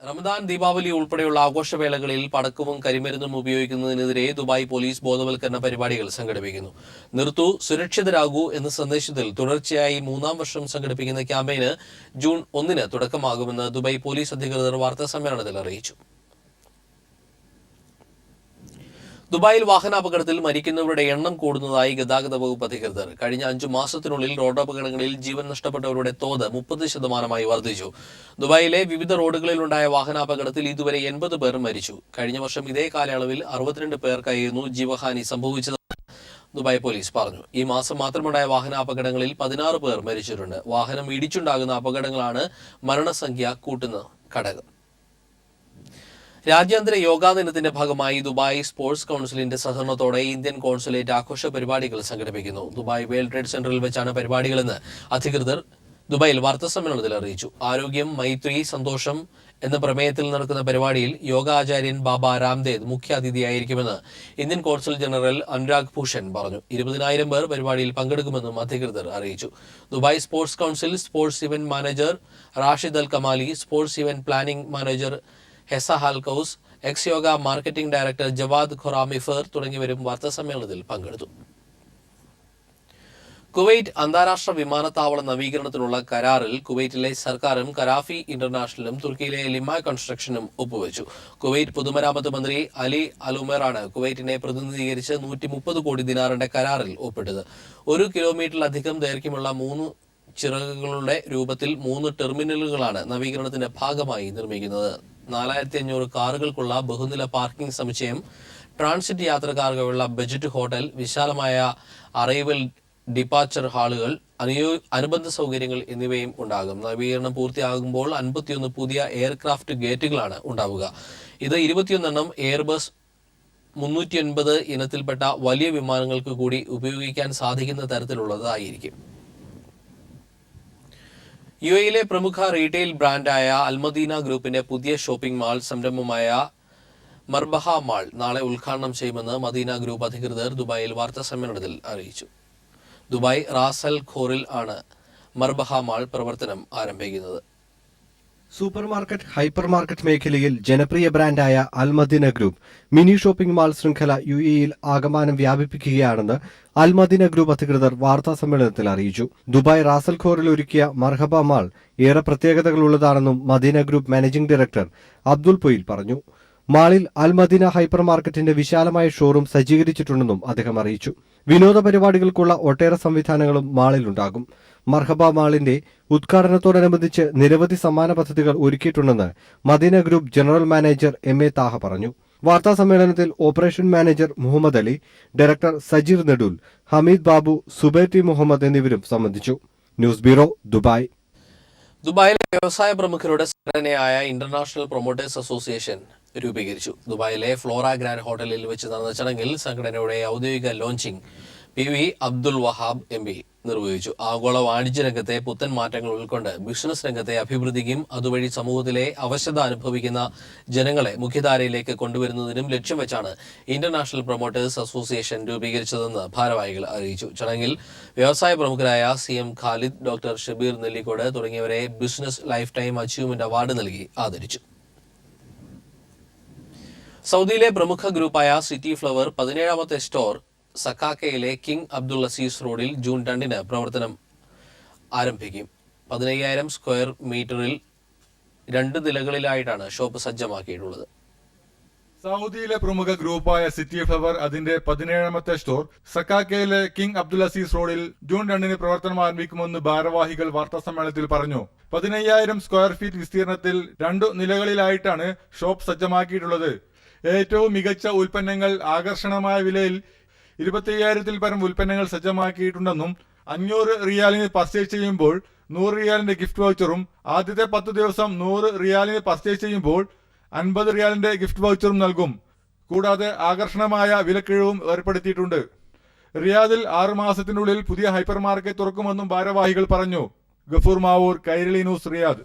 റമദാൻ ദീപാവലി ഉൾപ്പെടെയുള്ള ആഘോഷവേളകളിൽ പടക്കവും കരിമരുന്നും ഉപയോഗിക്കുന്നതിനെതിരെ Dubai police ബോധവൽക്കരണ പരിപാടികൾ സംഘടിപ്പിക്കുന്നു. നിർത്തൂ, സുരക്ഷിതരാകൂ എന്ന സന്ദേശത്തിൽ തുടർച്ചയായി 3-ാം വർഷം സംഘടിപ്പിക്കുന്ന ക്യാമ്പയിന് ജൂൺ 1-ന് തുടക്കമാകുമെന്ന് ദുബായ് പോലീസ് അധികൃതർ വാർത്താസമ്മേളനത്തിൽ അറിയിച്ചു. ദുബായിൽ വാഹനാപകടത്തിൽ മരിക്കുന്നവരുടെ എണ്ണം കൂടുന്നതായി ഗതാഗത വകുപ്പ് അധികൃതർ. കഴിഞ്ഞ 5 മാസത്തിനുള്ളിൽ റോഡപകടങ്ങളിൽ ജീവൻ നഷ്ടപ്പെട്ടവരുടെ തോത് 30% വർദ്ധിച്ചു. ദുബായിലെ വിവിധ റോഡുകളിലുണ്ടായ വാഹനാപകടത്തിൽ ഇതുവരെ 80 പേർ മരിച്ചു. കഴിഞ്ഞ വർഷം ഇതേ കാലയളവിൽ 62 പേർക്കായിരുന്നു ജീവഹാനി സംഭവിച്ചതെന്ന് ദുബായ് പോലീസ് പറഞ്ഞു. ഈ മാസം മാത്രമുണ്ടായ വാഹനാപകടങ്ങളിൽ 16 പേർ മരിച്ചിട്ടുണ്ട്. വാഹനം ഇടിച്ചുണ്ടാകുന്ന അപകടങ്ങളാണ് മരണസംഖ്യ കൂട്ടുന്ന ഘടകം. രാജ്യാന്തര യോഗാ ദിനത്തിന്റെ ഭാഗമായി ദുബായ് സ്പോർട്സ് കൌൺസിലിന്റെ സഹകരണത്തോടെ ഇന്ത്യൻ കോൺസുലേറ്റ് ആഘോഷ പരിപാടികൾ സംഘടിപ്പിക്കുന്നു. ദുബായ് വേൾഡ് ട്രേഡ് സെന്ററിൽ വെച്ചാണ് പരിപാടികളെന്ന് അധികൃതർ ദുബായിൽ വാർത്താസമ്മേളനത്തിൽ അറിയിച്ചു. ആരോഗ്യം, മൈത്രി, സന്തോഷം എന്ന പ്രമേയത്തിൽ നടക്കുന്ന പരിപാടിയിൽ യോഗാചാര്യൻ ബാബ രാംദേവ് മുഖ്യാതിഥിയായിരിക്കുമെന്ന് Indian consul general Anurag Bhushan പറഞ്ഞു. 20,000 പേർ പരിപാടിയിൽ പങ്കെടുക്കുമെന്നും അധികൃതർ അറിയിച്ചു. Dubai sports council sports event manager Rashid Al Kamali, sports event planning manager Hessa Halkous, X Yoga marketing director Jawad Khoramifar തുടങ്ങിയവരും വാർത്താസമ്മേളനത്തിൽ പങ്കെടുത്തു. കുവൈറ്റ് അന്താരാഷ്ട്ര വിമാനത്താവള നവീകരണത്തിനുള്ള കരാറിൽ കുവൈറ്റിലെ സർക്കാരും കരാഫി ഇന്റർനാഷണലും തുർക്കിയിലെ ലിമായ് കൺസ്ട്രക്ഷനും ഒപ്പുവെച്ചു. കുവൈറ്റ് പൊതുമരാമത്ത് മന്ത്രി അലി അലുമേറാണ് കുവൈറ്റിനെ പ്രതിനിധീകരിച്ച് 130 കോടി ദിനാറിന്റെ കരാറിൽ ഒപ്പിട്ടത്. 1 കിലോമീറ്ററിലധികം ദൈർഘ്യമുള്ള 3 ചിറകുകളുടെ രൂപത്തിൽ 3 ടെർമിനലുകളാണ് നവീകരണത്തിന്റെ ഭാഗമായി നിർമ്മിക്കുന്നത്. 4500 കാറുകൾക്കുള്ള ബഹുനില പാർക്കിംഗ് സമുച്ചയം, ട്രാൻസിറ്റ് യാത്രക്കാർക്കുള്ള ബജറ്റ് ഹോട്ടൽ, വിശാലമായ അറൈവൽ ഡിപ്പാച്ചർ ഹാളുകൾ, അനുബന്ധ സൗകര്യങ്ങൾ എന്നിവയും ഉണ്ടാകും. നവീകരണം പൂർത്തിയാകുമ്പോൾ 51 പുതിയ എയർക്രാഫ്റ്റ് ഗേറ്റുകളാണ് ഉണ്ടാവുക. ഇത് 21 എയർബസ് 309 ഇനത്തിൽപ്പെട്ട വലിയ വിമാനങ്ങൾക്ക് കൂടി ഉപയോഗിക്കാൻ സാധിക്കുന്ന തരത്തിലുള്ളതായിരിക്കും. യുഎയിലെ പ്രമുഖ റീറ്റെയിൽ ബ്രാൻഡായ അൽമദീന ഗ്രൂപ്പിന്റെ പുതിയ ഷോപ്പിംഗ് മാൾ സംരംഭമായ മർബഹ മാൾ നാളെ ഉദ്ഘാടനം ചെയ്യുമെന്ന് മദീന ഗ്രൂപ്പ് അധികൃതർ ദുബായിൽ വാർത്താസമ്മേളനത്തിൽ അറിയിച്ചു. ദുബായ് റാസൽ ഖോറിൽ ആണ് മർബഹ മാൾ പ്രവർത്തനം ആരംഭിക്കുന്നത്. സൂപ്പർ മാർക്കറ്റ്, ഹൈപ്പർ മാർക്കറ്റ് മേഖലയിൽ ജനപ്രിയ ബ്രാൻഡായ Al Madina group mini shopping mall ശൃംഖല യുഎഇയിൽ ആകമാനം വ്യാപിപ്പിക്കുകയാണെന്ന് അൽമദീന ഗ്രൂപ്പ് അധികൃതർ വാർത്താസമ്മേളനത്തിൽ അറിയിച്ചു. ദുബായ് റാസൽ ഖോറിൽ ഒരുക്കിയ മർഹബ മാൾ ഏറെ പ്രത്യേകതകളുള്ളതാണെന്നും Madina group managing director Abdul Poyil പറഞ്ഞു. മാളിൽ അൽമദീന ഹൈപ്പർ മാർക്കറ്റിന്റെ വിശാലമായ ഷോറൂം സജ്ജീകരിച്ചിട്ടുണ്ടെന്നും അദ്ദേഹം അറിയിച്ചു. വിനോദ പരിപാടികൾക്കുള്ള ഒട്ടേറെ സംവിധാനങ്ങളും മാളിലുണ്ടാകും. മർഹബ മാളിന്റെ ഉദ്ഘാടനത്തോടനുബന്ധിച്ച് നിരവധി സമ്മാന പദ്ധതികൾ ഒരുക്കിയിട്ടുണ്ടെന്ന് Madina group general manager M A. Thaha പറഞ്ഞു. വാർത്താ സമ്മേളനത്തിൽ operation manager Muhammad Ali, director Sajeer Nedool, Hameed Babu, Zubair T Muhammad എന്നിവരും സംബന്ധിച്ചു. News bureau, Dubai. ദുബായിലെ വ്യവസായ പ്രമുഖരുടെ സംഘടനയായ ഇന്റർനാഷണൽ പ്രൊമോട്ടേഴ്സ് അസോസിയേഷൻ രൂപീകരിച്ചു. ദുബായിലെ ഫ്ലോറ ഗ്രാൻഡ് ഹോട്ടലിൽ വെച്ച് നടന്ന ചടങ്ങിൽ സംഘടനയുടെ ഔദ്യോഗിക launching PV Abdul Wahab MP നിർവഹിച്ചു. ആഗോള വാണിജ്യ രംഗത്തെ പുത്തൻ മാറ്റങ്ങൾ ഉൾക്കൊണ്ട് ബിസിനസ് രംഗത്തെ അഭിവൃദ്ധിക്കും അതുവഴി സമൂഹത്തിലെ അവശത അനുഭവിക്കുന്ന ജനങ്ങളെ മുഖ്യധാരയിലേക്ക് കൊണ്ടുവരുന്നതിനും ലക്ഷ്യം വെച്ചാണ് ഇന്റർനാഷണൽ പ്രൊമോട്ടേഴ്സ് അസോസിയേഷൻ രൂപീകരിച്ചതെന്ന് ഭാരവാഹികൾ അറിയിച്ചു. ചടങ്ങിൽ വ്യവസായ പ്രമുഖരായ CM ഖാലിദ്, ഡോക്ടർ ഷബീർ നെല്ലിക്കോട് തുടങ്ങിയവരെ business lifetime achievement award നൽകി ആദരിച്ചു. സൗദിയിലെ പ്രമുഖ ഗ്രൂപ്പായ സിറ്റി ഫ്ലവർ 17ാമത്തെ സ്റ്റോർ സക്കാക്കയിലെ കിങ് അബ്ദുൾ അസീസ് റോഡിൽ ജൂൺ 2-ന് പ്രവർത്തനം ആരംഭിക്കും. 15,000 സ്ക്വയർ മീറ്ററിൽ 2 നിലകളിലായിട്ടാണ് ഷോപ്പ് സജ്ജമാക്കിയിട്ടുള്ളത്. സൗദിയിലെ പ്രമുഖ ഗ്രൂപ്പായ സിറ്റി ഫ്ലവർ അതിന്റെ 17ാമത്തെ സ്റ്റോർ സക്കാക്കയിലെ കിങ് അബ്ദുൽ അസീസ് റോഡിൽ ജൂൺ 2-ന് പ്രവർത്തനം ആരംഭിക്കുമെന്ന് ഭാരവാഹികൾ വാർത്താസമ്മേളനത്തിൽ പറഞ്ഞു. 15,000 സ്ക്വയർ ഫീറ്റ് വിസ്തീർണത്തിൽ 2 നിലകളിലായിട്ടാണ് ഷോപ്പ് സജ്ജമാക്കിയിട്ടുള്ളത്. ഏറ്റവും മികച്ച ഉൽപ്പന്നങ്ങൾ ആകർഷണമായ വിലയിൽ 25,000-ൽ പരം ഉൽപ്പന്നങ്ങൾ സജ്ജമാക്കിയിട്ടുണ്ടെന്നും 500 റിയാലിന് പർച്ചേസ് ചെയ്യുമ്പോൾ 100 റിയാലിന്റെ ഗിഫ്റ്റ് വൗച്ചറും, ആദ്യത്തെ 10 ദിവസം 100 റിയാലിന് പർച്ചേസ് ചെയ്യുമ്പോൾ 50 റിയാലിന്റെ ഗിഫ്റ്റ് വൗച്ചറും നൽകും. കൂടാതെ ആകർഷണമായ വിലക്കിഴിവും ഏർപ്പെടുത്തിയിട്ടുണ്ട്. റിയാദിൽ 6 മാസത്തിനുള്ളിൽ പുതിയ ഹൈപ്പർ മാർക്കറ്റ് തുറക്കുമെന്നും ഭാരവാഹികൾ പറഞ്ഞു. Gafoor Mavoor, Kairali news, Riyadh.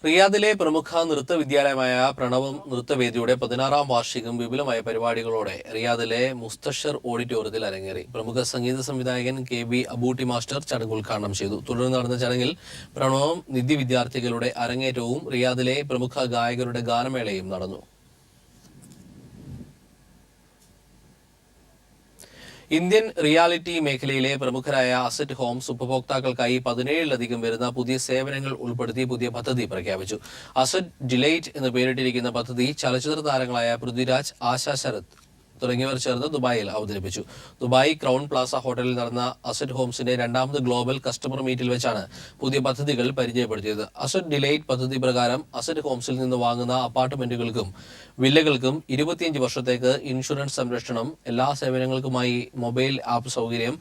റിയാദിലെ പ്രമുഖ നൃത്ത വിദ്യാലയമായ പ്രണവം നൃത്തവേദിയുടെ 16-ാം വാർഷികം വിപുലമായ പരിപാടികളോടെ റിയാദിലെ മുസ്തഷർ ഓഡിറ്റോറിയത്തിൽ അരങ്ങേറി. പ്രമുഖ സംഗീത സംവിധായകൻ KB അബൂട്ടി മാസ്റ്റർ ചടങ്ങ് ഉദ്ഘാടനം ചെയ്തു. തുടർന്ന് നടന്ന ചടങ്ങിൽ പ്രണവം നിധി വിദ്യാർത്ഥികളുടെ അരങ്ങേറ്റവും റിയാദിലെ പ്രമുഖ ഗായകരുടെ ഗാനമേളയും നടന്നു. ഇന്ത്യൻ റിയാലിറ്റി മേഖലയിലെ പ്രമുഖരായ അസറ്റ് ഹോംസ് ഉപഭോക്താക്കൾക്കായി 17-ലധികം വരുന്ന പുതിയ സേവനങ്ങൾ ഉൾപ്പെടുത്തി പുതിയ പദ്ധതി പ്രഖ്യാപിച്ചു. അസറ്റ് ഡിലൈറ്റ് എന്ന് പേരിട്ടിരിക്കുന്ന പദ്ധതി ചലച്ചിത്ര താരങ്ങളായ പൃഥ്വിരാജ്, ആശാ ശരത് തുടങ്ങിയവർ ചേർന്ന് ദുബായിൽ അവതരിപ്പിച്ചു. ദുബായ് ക്രൗൺ പ്ലാസ ഹോട്ടലിൽ നടന്ന അസറ്റ് ഹോംസിന്റെ 2ാമത് ഗ്ലോബൽ കസ്റ്റമർ മീറ്റിൽ വെച്ചാണ് പുതിയ പദ്ധതികൾ പരിചയപ്പെടുത്തിയത്. അസറ്റ് ഡിലൈറ്റ് പദ്ധതി പ്രകാരം അസറ്റ് ഹോംസിൽ നിന്ന് വാങ്ങുന്ന അപ്പാർട്ട്മെന്റുകൾക്കും വില്ലകൾക്കും 25 വർഷത്തേക്ക് ഇൻഷുറൻസ് സംരക്ഷണം, എല്ലാ സേവനങ്ങൾക്കുമായി മൊബൈൽ ആപ്പ് സൗകര്യം,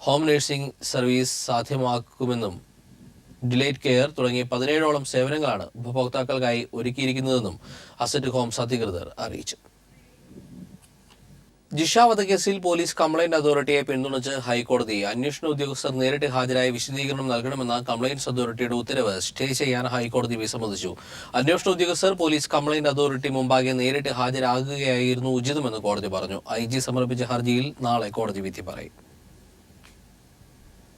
ഹോം നഴ്സിംഗ് സർവീസ് സാധ്യമാക്കുമെന്നും ഡിലൈറ്റ് കെയർ തുടങ്ങിയ 17ഓളം സേവനങ്ങളാണ് ഉപഭോക്താക്കൾക്കായി ഒരുക്കിയിരിക്കുന്നതെന്നും അസറ്റ് ഹോംസ് അധികൃതർ അറിയിച്ചു. ജിഷ വധക്കേസിൽ പോലീസ് കംപ്ലയിന്റ് അതോറിറ്റിയെ പിന്തുണച്ച് ഹൈക്കോടതി അന്വേഷണ ഉദ്യോഗസ്ഥർ നേരിട്ട് ഹാജരായി വിശദീകരണം നൽകണമെന്ന കംപ്ലയിന്റ്സ് അതോറിറ്റിയുടെ ഉത്തരവ് സ്റ്റേ ചെയ്യാൻ ഹൈക്കോടതി വിസമ്മതിച്ചു. അന്വേഷണ ഉദ്യോഗസ്ഥർ പോലീസ് കംപ്ലയിന്റ് അതോറിറ്റി മുമ്പാകെ നേരിട്ട് ഹാജരാകുകയായിരുന്നു ഉചിതമെന്ന് കോടതി പറഞ്ഞു. IG സമർപ്പിച്ച ഹർജിയിൽ നാളെ കോടതി വിധി പറയും.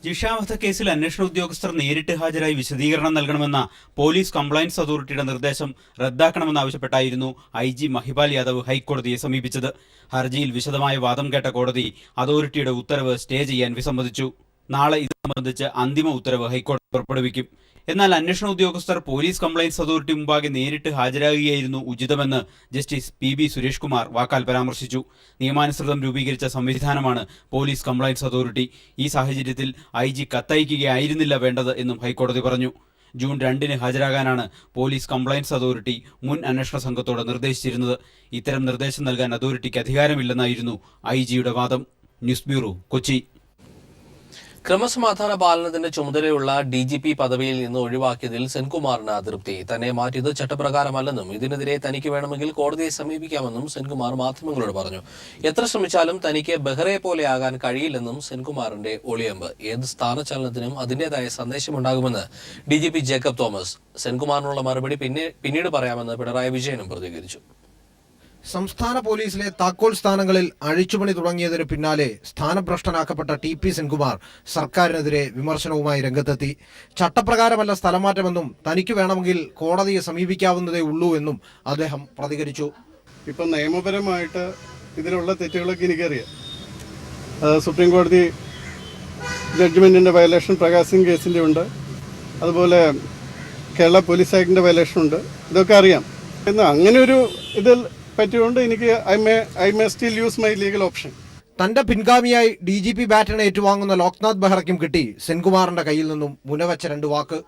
ജിഷ വധക്കേസിൽ അന്വേഷണ ഉദ്യോഗസ്ഥർ നേരിട്ട് ഹാജരായി വിശദീകരണം നൽകണമെന്ന പോലീസ് കംപ്ലയൻസ് അതോറിറ്റിയുടെ നിർദ്ദേശം റദ്ദാക്കണമെന്നാവശ്യപ്പെട്ടായിരുന്നു IG മഹിപാൽ യാദവ് ഹൈക്കോടതിയെ സമീപിച്ചത്. ഹർജിയിൽ വിശദമായ വാദം കേട്ട കോടതി അതോറിറ്റിയുടെ ഉത്തരവ് സ്റ്റേ ചെയ്യാൻ വിസമ്മതിച്ചു. നാളെ ഇത് സംബന്ധിച്ച് അന്തിമ ഉത്തരവ് ഹൈക്കോടതി പുറപ്പെടുവിക്കും. എന്നാൽ അന്വേഷണ ഉദ്യോഗസ്ഥർ പോലീസ് കംപ്ലയൻസ് അതോറിറ്റി മുമ്പാകെ നേരിട്ട് ഹാജരാകുകയായിരുന്നു ഉചിതമെന്ന് ജസ്റ്റിസ് PB സുരേഷ് കുമാർ വാക്കാൽ പരാമർശിച്ചു. നിയമാനുസൃതം രൂപീകരിച്ച സംവിധാനമാണ് പോലീസ് കംപ്ലയൻസ് അതോറിറ്റി. ഈ സാഹചര്യത്തിൽ IG കത്തയക്കുകയായിരുന്നില്ല വേണ്ടത് എന്നും ഹൈക്കോടതി പറഞ്ഞു. ജൂൺ 2-ന് ഹാജരാകാനാണ് പോലീസ് കംപ്ലയൻസ് അതോറിറ്റി മുൻ അന്വേഷണ സംഘത്തോട് നിർദ്ദേശിച്ചിരുന്നത്. ഇത്തരം നിർദ്ദേശം നൽകാൻ അതോറിറ്റിക്ക് അധികാരമില്ലെന്നായിരുന്നു IG-യുടെ വാദം. News bureau, Kochi. ക്രമസമാധാന പാലനത്തിന്റെ ചുമതലയുള്ള DGP പദവിയിൽ നിന്ന് ഒഴിവാക്കിയതിൽ സെൻകുമാറിന് അതൃപ്തി. തന്നെ മാറ്റിയത് ചട്ടപ്രകാരമല്ലെന്നും ഇതിനെതിരെ തനിക്ക് വേണമെങ്കിൽ കോടതിയെ സമീപിക്കാമെന്നും സെൻകുമാർ മാധ്യമങ്ങളോട് പറഞ്ഞു. എത്ര ശ്രമിച്ചാലും തനിക്ക് ബെഹ്റയെ പോലെയാകാൻ കഴിയില്ലെന്നും സെൻകുമാറിന്റെ ഒളിയമ്പ്. ഏത് സ്ഥാനചലനത്തിനും അതിന്റേതായ സന്ദേശമുണ്ടാകുമെന്ന് DGP ജേക്കബ് തോമസ്. സെൻകുമാറിനുള്ള മറുപടി പിന്നീട് പറയാമെന്ന് പിണറായി വിജയനും പ്രതികരിച്ചു. സംസ്ഥാന പോലീസിലെ താക്കോൽ സ്ഥാനങ്ങളിൽ അഴിച്ചുപണി തുടങ്ങിയതിന് പിന്നാലെ സ്ഥാനഭ്രഷ്ടനാക്കപ്പെട്ട TP സെൻകുമാർ സർക്കാരിനെതിരെ വിമർശനവുമായി രംഗത്തെത്തി. ചട്ടപ്രകാരമല്ല സ്ഥലമാറ്റമെന്നും തനിക്ക് വേണമെങ്കിൽ കോടതിയെ സമീപിക്കാവുന്നതേ ഉള്ളൂ എന്നും അദ്ദേഹം പ്രതികരിച്ചു. ഇപ്പം നിയമപരമായിട്ട് ഇതിലുള്ള തെറ്റുകളൊക്കെ എനിക്കറിയാം. സുപ്രീം കോടതി ജഡ്ജ്മെൻറ്റിൻ്റെ വയലേഷൻ പ്രകാശ് സിംഗ് കേസിൻ്റെ ഉണ്ട്, അതുപോലെ കേരള പോലീസ് ആക്ടിൻ്റെ വയലേഷൻ ഉണ്ട്. ഇതൊക്കെ അറിയാം. എന്നാൽ അങ്ങനെ ഒരു ഇതിൽ പറ്റിയുകൊണ്ട് എനിക്ക് I may still use my legal option. തന്റെ പിൻഗാമിയായി DGP ബാറ്റൺ ഏറ്റുവാങ്ങുന്ന ലോക്നാഥ് ബെഹ്റയ്ക്കും കിട്ടി സെൻകുമാറിന്റെ കയ്യിൽ നിന്നും മുനവച്ച 2 വാക്ക്.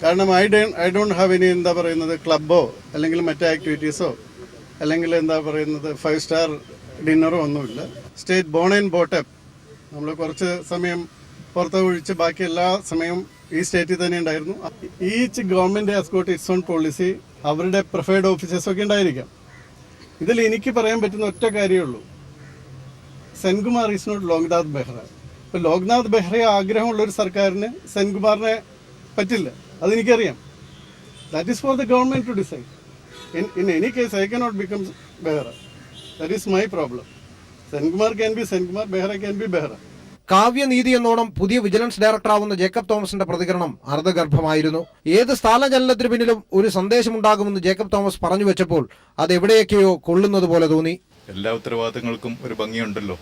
കാരണം ഐ ഡോണ്ട് ഹാവ് ഇനി എന്താ പറയുന്നത് ക്ലബ്ബോ അല്ലെങ്കിൽ മറ്റേ ആക്ടിവിറ്റീസോ അല്ലെങ്കിൽ എന്താ പറയുന്നത് 5 സ്റ്റാർ ഡിന്നറോ ഒന്നുമില്ല. State born and brought up. നമ്മൾ കുറച്ച് സമയം പുറത്ത് ഒഴിച്ച് ബാക്കി എല്ലാ സമയവും ഈ സ്റ്റേറ്റിൽ തന്നെ ഉണ്ടായിരുന്നു. Each government has got its own policy. അവരുടെ പ്രിഫേർഡ് ഓഫീസേഴ്സൊക്കെ ഉണ്ടായിരിക്കാം. ഇതിൽ എനിക്ക് പറയാൻ പറ്റുന്ന ഒറ്റ കാര്യമേ ഉള്ളൂ, സെൻകുമാർ ഈസ് നോട്ട് ലോക്നാഥ് ബെഹ്റ. ഇപ്പോൾ ലോക്നാഥ് ബെഹ്റയെ ആഗ്രഹമുള്ള ഒരു സർക്കാരിന് സെൻകുമാറിനെ പറ്റില്ല, അതെനിക്കറിയാം. That is for the government to decide. In any case I cannot become Behera. That is my problem. Senkumar can be Senkumar, Behera can be Behera. കാവ്യനീതി എന്നോണം പുതിയ വിജിലൻസ് ഡയറക്ടറാവുന്ന ജേക്കബ് തോമസിന്റെ പ്രതികരണം അർദ്ധഗർഭമായിരുന്നു. ഏത് സ്ഥാനചലനത്തിന് പിന്നിലും ഒരു സന്ദേശമുണ്ടാകുമെന്ന് ജേക്കബ് തോമസ് പറഞ്ഞു വെച്ചപ്പോൾ അത് എവിടെയൊക്കെയോ കൊള്ളുന്നത് പോലെ തോന്നി. എല്ലാ ഉത്തരവാദിത്തങ്ങൾക്കും ഒരു ഭംഗിയുണ്ടല്ലോ,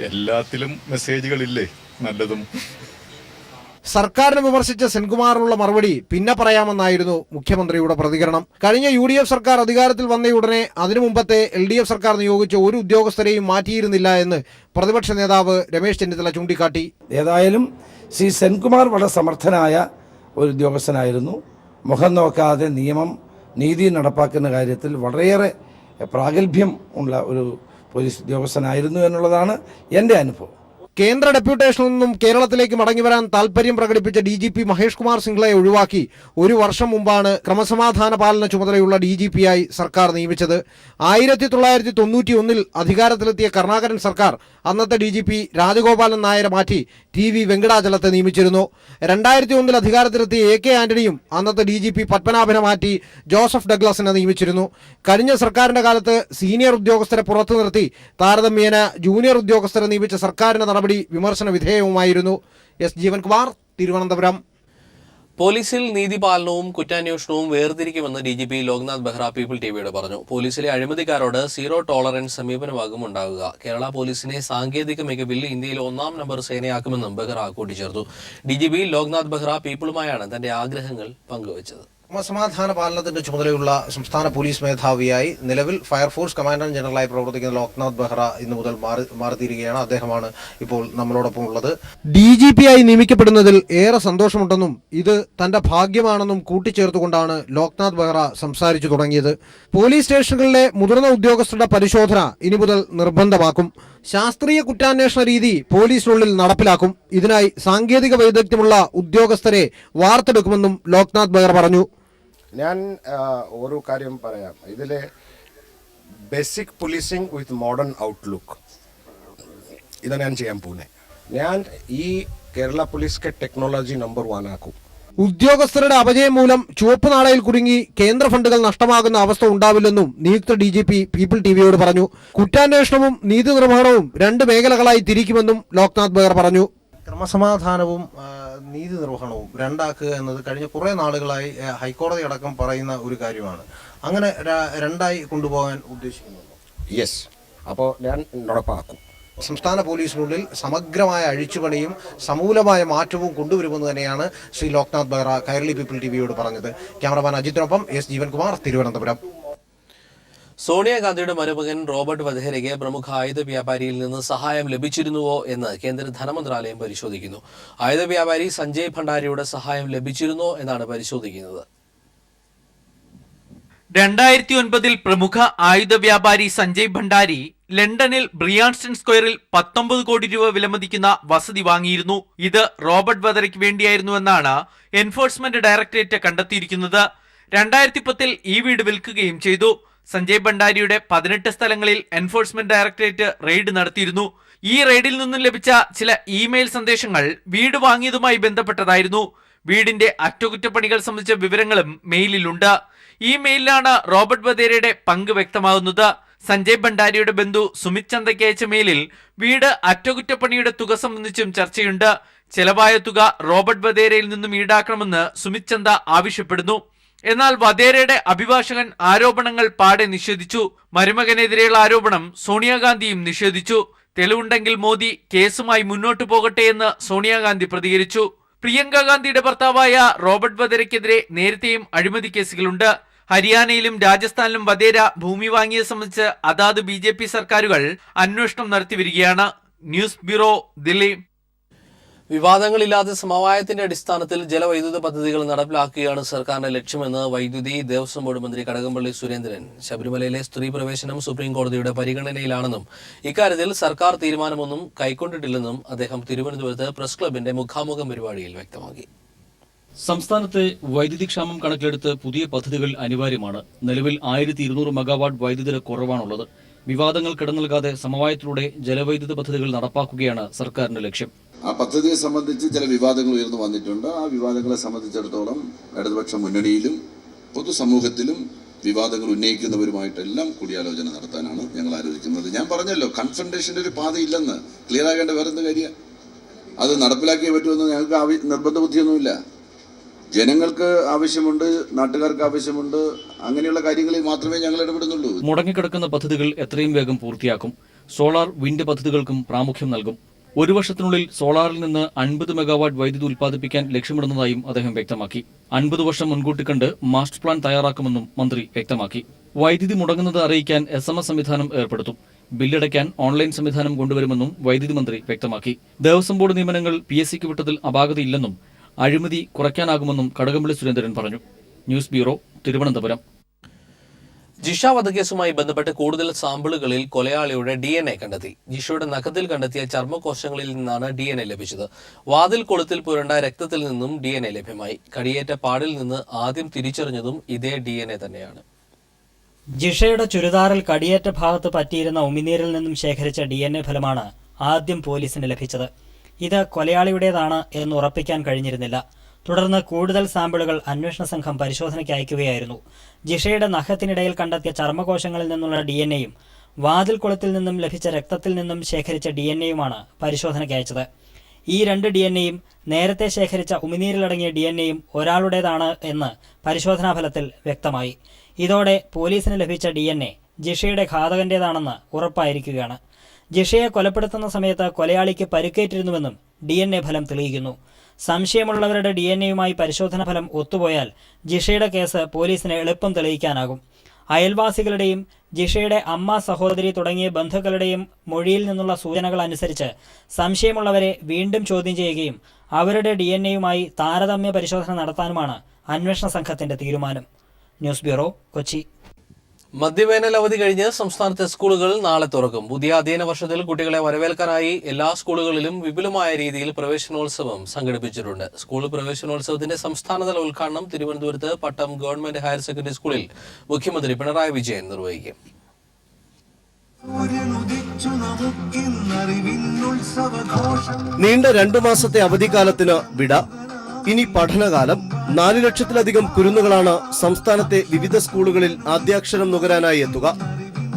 എല്ലാത്തിലും മെസ്സേജുകളില്ലേ നല്ലതും. സർക്കാരിനെ വിമർശിച്ച സെൻകുമാറിനുള്ള മറുപടി പിന്നെ പറയാമെന്നായിരുന്നു മുഖ്യമന്ത്രിയുടെ പ്രതികരണം. കഴിഞ്ഞ UDF സർക്കാർ അധികാരത്തിൽ വന്നയുടനെ അതിനു മുമ്പത്തെ LDF സർക്കാർ നിയോഗിച്ച ഒരു ഉദ്യോഗസ്ഥരെയും മാറ്റിയിരുന്നില്ല എന്ന് പ്രതിപക്ഷ നേതാവ് രമേശ് ചെന്നിത്തല ചൂണ്ടിക്കാട്ടി. ഏതായാലും ശ്രീ സെൻകുമാർ വളരെ സമർത്ഥനായ ഒരു ഉദ്യോഗസ്ഥനായിരുന്നു. മുഖം നോക്കാതെ നിയമം നീതി നടപ്പാക്കുന്ന കാര്യത്തിൽ വളരെയേറെ പ്രാഗൽഭ്യം ഉള്ള ഒരു പോലീസ് ഉദ്യോഗസ്ഥനായിരുന്നു എന്നുള്ളതാണ് എൻ്റെ അനുഭവം. കേന്ദ്ര ഡെപ്യൂട്ടേഷനിൽ നിന്നും കേരളത്തിലേക്ക് മടങ്ങിവരാൻ താൽപര്യം പ്രകടിപ്പിച്ച DGP മഹേഷ് കുമാർ സിംഗ്ലയെ ഒഴിവാക്കി 1 വർഷം മുമ്പാണ് ക്രമസമാധാന പാലന ചുമതലയുള്ള DGPയായി സർക്കാർ നിയമിച്ചത്. 1991 അധികാരത്തിലെത്തിയ കരുണാകരൻ സർക്കാർ അന്നത്തെ DGP രാജഗോപാലൻ നായരെ മാറ്റി TV വെങ്കടാചലത്തെ നിയമിച്ചിരുന്നു. 2001 അധികാരത്തിലെത്തിയ AK ആന്റണിയും അന്നത്തെ DGP പത്മനാഭനെ മാറ്റി ജോസഫ് ഡഗ്ലസിനെ നിയമിച്ചിരുന്നു. കഴിഞ്ഞ സർക്കാരിന്റെ കാലത്ത് സീനിയർ ഉദ്യോഗസ്ഥരെ പുറത്തു നിർത്തി താരതമ്യേന ജൂനിയർ ഉദ്യോഗസ്ഥരെ നിയമിച്ച സർക്കാരിന്റെ നടപടി വിമർശന വിധേയവുമായിരുന്നു. S. ജീവൻകുമാർ, തിരുവനന്തപുരം. പോലീസിൽ നീതിപാലനവും കുറ്റാന്വേഷണവും വേർതിരിക്കുമെന്ന് DGP ലോക്നാഥ് ബെഹ്റ പീപ്പിൾ TVയോട് പറഞ്ഞു. പോലീസിലെ അഴിമതിക്കാരോട് സീറോ ടോളറൻസ് സമീപനമാകും ഉണ്ടാവുക. കേരള പോലീസിനെ സാങ്കേതിക മികവിൽ ഇന്ത്യയിൽ 1-ാം നമ്പർ സേനയാക്കുമെന്നും ബെഹ്റ കൂട്ടിച്ചേർത്തു. DGP ലോക്നാഥ് ബെഹ്റ പീപ്പിളുമായാണ് തന്റെ ആഗ്രഹങ്ങൾ പങ്കുവച്ചത്. ക്രമസമാധാന പാലനത്തിന്റെ ചുമതലയുള്ള സംസ്ഥാന പോലീസ് മേധാവിയായി നിലവിൽ ഫയർഫോഴ്സ് കമാൻഡന്റ് ജനറലായി പ്രവർത്തിക്കുന്ന ലോക്നാഥ് ബെഹ്റ ഇന്നു മുതൽ മാറിത്തീരുകയാണ്. അദ്ദേഹമാണ് ഇപ്പോൾ നമ്മളോടൊപ്പം ഉള്ളത്. DGPയായി നിയമിക്കപ്പെടുന്നതിൽ ഏറെ സന്തോഷമുണ്ടെന്നും ഇത് തന്റെ ഭാഗ്യമാണെന്നും കൂട്ടിച്ചേർത്തുകൊണ്ടാണ് ലോക്നാഥ് ബെഹ്റ സംസാരിച്ചു തുടങ്ങിയത്. പോലീസ് സ്റ്റേഷനുകളിലെ മുതിർന്ന ഉദ്യോഗസ്ഥരുടെ പരിശോധന ഇനി മുതൽ നിർബന്ധമാക്കും. ശാസ്ത്രീയ കുറ്റാന്വേഷണ രീതി പോലീസിനുള്ളിൽ നടപ്പിലാക്കും. ഇതിനായി സാങ്കേതിക വൈദഗ്ധ്യമുള്ള ഉദ്യോഗസ്ഥരെ വാർത്തെടുക്കുമെന്നും ലോക്നാഥ് ബെഹ്റ പറഞ്ഞു. ഞാൻ ഒരു കാര്യം പറയാം. ഇതിലെ ബേസിക് പോലീസിംഗ് വിത്ത് മോഡേൺ ഔട്ട്ലുക്ക് ഇതാണ് ഞാൻ ചെയ്യാൻ പോകുന്നത്. ഞാൻ ഈ കേരള പോലീസ് ടെക്നോളജി നമ്പർ 1 ആക്കും. ഉദ്യോഗസ്ഥരുടെ അപജയം മൂലം ചുവപ്പ് നാടയിൽ കുടുങ്ങി കേന്ദ്ര ഫണ്ടുകൾ നഷ്ടമാകുന്ന അവസ്ഥ ഉണ്ടാവില്ലെന്നും നിയുക്ത DGP പീപ്പിൾ TVയോട് പറഞ്ഞു. കുറ്റാന്വേഷണവും നീതി നിർവഹണവും 2 മേഖലകളായി തിരിക്കുമെന്നും ലോക്നാഥ് ബെഹ്റ പറഞ്ഞു. ക്രമസമാധാനവും നീതി നിർവഹണവും രണ്ടാക്കുക എന്നത് കഴിഞ്ഞ കുറേ നാളുകളായി ഹൈക്കോടതി അടക്കം പറയുന്ന ഒരു കാര്യമാണ്. അങ്ങനെ 2ആയി കൊണ്ടുപോകാൻ ഉദ്ദേശിക്കുന്നു. യെസ്, അപ്പോൾ ഞാൻ നടപ്പാക്കും. സംസ്ഥാന പോലീസിനുള്ളിൽ സമഗ്രമായ അഴിച്ചുപണിയും സമൂലമായ മാറ്റവും കൊണ്ടുവരുമെന്ന് തന്നെയാണ് ശ്രീ ലോക്നാഥ് ബെഹ്റ കൈരളി പീപ്പിൾ TVയോട് പറഞ്ഞത്. ക്യാമറമാൻ അജിത്തിനൊപ്പം S. ജീവൻകുമാർ, തിരുവനന്തപുരം. സോണിയാഗാന്ധിയുടെ മരുമകൻ റോബർട്ട് വധേരയ്ക്ക് പ്രമുഖ ആയുധ വ്യാപാരിയിൽ നിന്ന് സഹായം ലഭിച്ചിരുന്നുവോ എന്ന് കേന്ദ്ര ധനമന്ത്രാലയം പരിശോധിക്കുന്നു. ആയുധ വ്യാപാരി സഞ്ജയ് ഭണ്ഡാരിയുടെ സഹായം ലഭിച്ചിരുന്നോ എന്നാണ് പരിശോധിക്കുന്നത്. 2009 പ്രമുഖ ആയുധ വ്യാപാരി സഞ്ജയ് ഭണ്ഡാരി ലണ്ടനിൽ ബ്രിയാൻസ്റ്റൺ സ്ക്വയറിൽ 19 കോടി രൂപ വിലമതിക്കുന്ന വസതി വാങ്ങിയിരുന്നു. ഇത് റോബർട്ട് വധേരയ്ക്ക് വേണ്ടിയായിരുന്നുവെന്നാണ് എൻഫോഴ്സ്മെന്റ് ഡയറക്ടറേറ്റ് കണ്ടെത്തിയിരിക്കുന്നത്. 2010 ഈ വീട് വിൽക്കുകയും ചെയ്തു. സഞ്ജയ് ഭണ്ഡാരിയുടെ 18 സ്ഥലങ്ങളിൽ എൻഫോഴ്സ്മെന്റ് ഡയറക്ടറേറ്റ് റെയ്ഡ് നടത്തിയിരുന്നു. ഈ റെയ്ഡിൽ നിന്നും ലഭിച്ച ചില ഇമെയിൽ സന്ദേശങ്ങൾ വീട് വാങ്ങിയതുമായി ബന്ധപ്പെട്ടതായിരുന്നു. വീടിന്റെ അറ്റകുറ്റപ്പണികൾ സംബന്ധിച്ച വിവരങ്ങളും മെയിലിലുണ്ട്. ഈ മെയിലിലാണ് റോബർട്ട് വധേരയുടെ പങ്ക് വ്യക്തമാകുന്നത്. സഞ്ജയ് ഭണ്ഡാരിയുടെ ബന്ധു സുമിത് ചന്ദയ്ക്ക് അയച്ച മെയിലിൽ വീട് അറ്റകുറ്റപ്പണിയുടെ തുക സംബന്ധിച്ചും ചർച്ചയുണ്ട്. ചെലവായ തുക റോബർട്ട് വധേരയിൽ നിന്നും ഈടാക്കണമെന്ന് സുമിത് ചന്ദ ആവശ്യപ്പെടുന്നു. എന്നാൽ വധേരയുടെ അഭിഭാഷകൻ ആരോപണങ്ങൾ പാടെ നിഷേധിച്ചു. മരുമകനെതിരെയുള്ള ആരോപണം സോണിയാഗാന്ധിയും നിഷേധിച്ചു. തെളിവുണ്ടെങ്കിൽ മോദി കേസുമായി മുന്നോട്ടു പോകട്ടെ എന്ന് സോണിയാഗാന്ധി പ്രതികരിച്ചു. പ്രിയങ്ക ഗാന്ധിയുടെ ഭർത്താവായ റോബർട്ട് വധേരയ്ക്കെതിരെ നേരത്തെയും അഴിമതി കേസുകളുണ്ട്. ഹരിയാനയിലും രാജസ്ഥാനിലും വധേര ഭൂമി വാങ്ങിയത് സംബന്ധിച്ച് അതാത് BJP സർക്കാരുകൾ അന്വേഷണം നടത്തിവരികയാണ്. News bureau, Delhi. വിവാദങ്ങളില്ലാതെ സമവായത്തിന്റെ അടിസ്ഥാനത്തിൽ ജലവൈദ്യുത പദ്ധതികൾ നടപ്പിലാക്കുകയാണ് സർക്കാരിന്റെ ലക്ഷ്യമെന്ന് വൈദ്യുതി ദേവസ്വം ബോർഡ് മന്ത്രി കടകംപള്ളി സുരേന്ദ്രൻ. ശബരിമലയിലെ സ്ത്രീ പ്രവേശനം സുപ്രീം കോടതിയുടെ പരിഗണനയിലാണെന്നും ഇക്കാര്യത്തിൽ സർക്കാർ തീരുമാനമൊന്നും കൈക്കൊണ്ടിട്ടില്ലെന്നും അദ്ദേഹം തിരുവനന്തപുരത്ത് പ്രസ് ക്ലബിന്റെ മുഖാമുഖം പരിപാടിയിൽ വ്യക്തമാക്കി. സംസ്ഥാനത്തെ വൈദ്യുതി ക്ഷാമം കണക്കിലെടുത്ത് പുതിയ പദ്ധതികൾ അനിവാര്യമാണ്. നിലവിൽ 1200 മെഗാവാട്ട് വൈദ്യുതി കുറവാണുള്ളത്. വിവാദങ്ങൾ കിടന്നൽകാതെ സമവായത്തിലൂടെ ജലവൈദ്യുത പദ്ധതികൾ നടപ്പാക്കുകയാണ് സർക്കാരിന്റെ ലക്ഷ്യം. ആ പദ്ധതിയെ സംബന്ധിച്ച് ചില വിവാദങ്ങൾ ഉയർന്നു വന്നിട്ടുണ്ട്. ആ വിവാദങ്ങളെ സംബന്ധിച്ചിടത്തോളം ഇടതുപക്ഷ മുന്നണിയിലും പൊതുസമൂഹത്തിലും വിവാദങ്ങൾ ഉന്നയിക്കുന്നവരുമായിട്ടെല്ലാം കൂടിയാലോചന നടത്താനാണ് ഞങ്ങൾ ആലോചിക്കുന്നത്. ഞാൻ പറഞ്ഞല്ലോ, കൺഫ്രണ്ടേഷന്റെ ഒരു പാതയില്ലെന്ന്. ക്ലിയർ ആകേണ്ട വേറെന്ത് കാര്യം? അത് നടപ്പിലാക്കിയേ പറ്റുമെന്ന് ഞങ്ങൾക്ക് നിർബന്ധ ബുദ്ധിയൊന്നുമില്ല. ജനങ്ങൾക്ക് ആവശ്യമുണ്ട്, നാട്ടുകാർക്ക് ആവശ്യമുണ്ട്. അങ്ങനെയുള്ള കാര്യങ്ങളിൽ മാത്രമേ ഞങ്ങൾ ഇടപെടുന്നുള്ളൂ. മുടങ്ങിക്കിടക്കുന്ന പദ്ധതികൾ എത്രയും വേഗം പൂർത്തിയാക്കും. സോളാർ, വിൻഡ് പദ്ധതികൾക്കും പ്രാമുഖ്യം നൽകും. 1 വർഷത്തിനുള്ളിൽ സോളാറിൽ നിന്ന് 50 മെഗാവാട്ട് വൈദ്യുതി ഉൽപ്പാദിപ്പിക്കാൻ ലക്ഷ്യമിടുന്നതായും അദ്ദേഹം വ്യക്തമാക്കി. 50 വർഷം മുൻകൂട്ടി കണ്ട് മാസ്റ്റർ പ്ലാൻ തയ്യാറാക്കുമെന്നും മന്ത്രി വ്യക്തമാക്കി. വൈദ്യുതി മുടങ്ങുന്നത് അറിയിക്കാൻ SMS സംവിധാനം ഏർപ്പെടുത്തും. ബില്ലടയ്ക്കാൻ ഓൺലൈൻ സംവിധാനം കൊണ്ടുവരുമെന്നും വൈദ്യുതി മന്ത്രി വ്യക്തമാക്കി. ദേവസ്വം ബോർഡ് നിയമനങ്ങൾ PSCക്ക് വിട്ടതിൽ അപാകതയില്ലെന്നും അഴിമതി കുറയ്ക്കാനാകുമെന്നും കടകംപള്ളി സുരേന്ദ്രൻ പറഞ്ഞു. News bureau, Thiruvananthapuram. ജിഷ വധക്കേസുമായി ബന്ധപ്പെട്ട് കൂടുതൽ സാമ്പിളുകളിൽ കൊലയാളിയുടെ DNA കണ്ടെത്തി. ജിഷയുടെ നഖത്തിൽ കണ്ടെത്തിയ ചർമ്മകോശങ്ങളിൽ നിന്നാണ് DNA ലഭിച്ചത്. വാതിൽ കൊളുത്തിൽ പുരണ്ട രക്തത്തിൽ നിന്നും DNA ലഭ്യമായി. കടിയേറ്റ പാടിൽ നിന്ന് ആദ്യം തിരിച്ചറിഞ്ഞതും ഇതേ DNA തന്നെയാണ്. ജിഷയുടെ ചുരിദാറിൽ കടിയേറ്റ ഭാഗത്ത് പറ്റിയിരുന്ന ഉമിനീരിൽ നിന്നും ശേഖരിച്ച DNA ഫലമാണ് ആദ്യം പോലീസിന് ലഭിച്ചത്. ഇത് കൊലയാളിയുടേതാണ് എന്ന് ഉറപ്പിക്കാൻ കഴിഞ്ഞിരുന്നില്ല. തുടർന്ന് കൂടുതൽ സാമ്പിളുകൾ അന്വേഷണ സംഘം പരിശോധനയ്ക്ക് അയക്കുകയായിരുന്നു. ജിഷയുടെ നഖത്തിനിടയിൽ കണ്ടെത്തിയ ചർമ്മകോശങ്ങളിൽ നിന്നുള്ള DNAയും വാതിൽ കൊളുത്തിൽ നിന്നും ലഭിച്ച രക്തത്തിൽ നിന്നും ശേഖരിച്ച DNAയുമാണ് പരിശോധനയ്ക്ക് അയച്ചത്. ഈ 2 DNAയും നേരത്തെ ശേഖരിച്ച ഉമിനീരിലടങ്ങിയ DNAയും ഒരാളുടേതാണ് എന്ന് പരിശോധനാ ഫലത്തിൽ വ്യക്തമായി. ഇതോടെ പോലീസിന് ലഭിച്ച DNA ജിഷയുടെ ഘാതകന്റേതാണെന്ന് ഉറപ്പായിരിക്കുകയാണ്. ജിഷയെ കൊലപ്പെടുത്തുന്ന സമയത്ത് കൊലയാളിക്ക് പരിക്കേറ്റിരുന്നുവെന്നും DNA ഫലം തെളിയിക്കുന്നു. സംശയമുള്ളവരുടെ DNAയുമായി പരിശോധന ഫലം ഒത്തുപോയാൽ ജിഷയുടെ കേസ് പോലീസിന് എളുപ്പം തെളിയിക്കാനാകും. അയൽവാസികളുടെയും ജിഷയുടെ അമ്മ, സഹോദരി തുടങ്ങിയ ബന്ധുക്കളുടെയും മൊഴിയിൽ നിന്നുള്ള സൂചനകൾ അനുസരിച്ച് സംശയമുള്ളവരെ വീണ്ടും ചോദ്യം ചെയ്യുകയും അവരുടെ DNAയുമായി താരതമ്യ പരിശോധന നടത്താനുമാണ് അന്വേഷണ സംഘത്തിന്റെ തീരുമാനം. News bureau, Kochi. മധ്യവേനൽ അവധി കഴിഞ്ഞ് സംസ്ഥാനത്തെ സ്കൂളുകൾ നാളെ തുറക്കും. പുതിയ അധ്യയന വർഷത്തിൽ കുട്ടികളെ വരവേൽക്കാനായി എല്ലാ സ്കൂളുകളിലും വിപുലമായ രീതിയിൽ പ്രവേശനോത്സവം സംഘടിപ്പിച്ചിട്ടുണ്ട്. സ്കൂൾ പ്രവേശനോത്സവത്തിന്റെ സംസ്ഥാനതല ഉദ്ഘാടനം തിരുവനന്തപുരത്ത് പട്ടം ഗവൺമെന്റ് ഹയർ സെക്കൻഡറി സ്കൂളിൽ മുഖ്യമന്ത്രി പിണറായി വിജയൻ നിർവഹിക്കും. നീണ്ട 2 മാസത്തെ അവധിക്കാലത്തിന് വിട. ഇനി പഠനകാലം. 4 ലക്ഷത്തിലധികം കുരുന്നുകളാണ് സംസ്ഥാനത്തെ വിവിധ സ്കൂളുകളിൽ ആദ്യാക്ഷരം നുകരാനായി എത്തുക.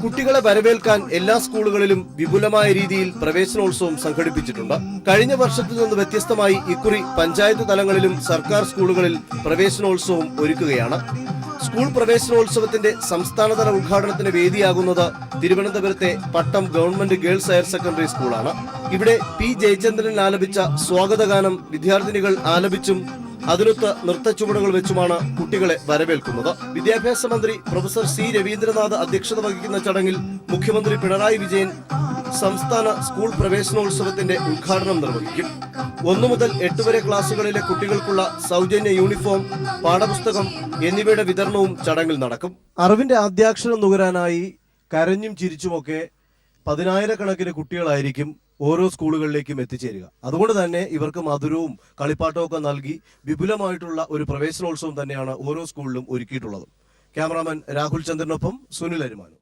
കുട്ടികളെ വരവേൽക്കാൻ എല്ലാ സ്കൂളുകളിലും വിപുലമായ രീതിയിൽ പ്രവേശനോത്സവം സംഘടിപ്പിച്ചിട്ടുണ്ട്. കഴിഞ്ഞ വർഷത്തിൽ നിന്ന് വ്യത്യസ്തമായി ഇക്കുറി പഞ്ചായത്ത് തലങ്ങളിലും സർക്കാർ സ്കൂളുകളിൽ പ്രവേശനോത്സവം ഒരുക്കുകയാണ്. സ്കൂൾ പ്രവേശനോത്സവത്തിന്റെ സംസ്ഥാനതല ഉദ്ഘാടനത്തിന് വേദിയാകുന്നത് തിരുവനന്തപുരത്തെ പട്ടം ഗവൺമെന്റ് ഗേൾസ് ഹയർ സെക്കൻഡറി സ്കൂളാണ്. ഇവിടെ പി ജയചന്ദ്രൻ ആലപിച്ച സ്വാഗതഗാനം വിദ്യാർത്ഥിനികൾ ആലപിച്ചും അതിനൊത്ത് നൃത്തച്ചുവടുകൾ വെച്ചുമാണ് കുട്ടികളെ വരവേൽക്കുന്നത്. വിദ്യാഭ്യാസ മന്ത്രി പ്രൊഫസർ സി രവീന്ദ്രനാഥ് അധ്യക്ഷത വഹിക്കുന്ന ചടങ്ങിൽ മുഖ്യമന്ത്രി പിണറായി വിജയൻ സംസ്ഥാന സ്കൂൾ പ്രവേശനോത്സവത്തിന്റെ ഉദ്ഘാടനം നിർവഹിക്കും. 1 മുതൽ 8 വരെ ക്ലാസുകളിലെ കുട്ടികൾക്കുള്ള സൗജന്യ യൂണിഫോം, പാഠപുസ്തകം എന്നിവയുടെ വിതരണവും ചടങ്ങിൽ നടക്കും. അറിവിന്റെ ആദ്യാക്ഷരം നുകരാനായി കരഞ്ഞും ചിരിച്ചുമൊക്കെ 10,000-കണക്കിന് കുട്ടികളായിരിക്കും ഓരോ സ്കൂളുകളിലേക്കും എത്തിച്ചേരുക. അതുകൊണ്ട് തന്നെ ഇവർക്ക് മധുരവും കളിപ്പാട്ടവും ഒക്കെ നൽകി വിപുലമായിട്ടുള്ള ഒരു പ്രവേശനോത്സവം തന്നെയാണ് ഓരോ സ്കൂളിലും ഒരുക്കിയിട്ടുള്ളത്. ക്യാമറാമാൻ രാഹുൽ ചന്ദ്രനൊപ്പം സുനിൽ അരിമാനു.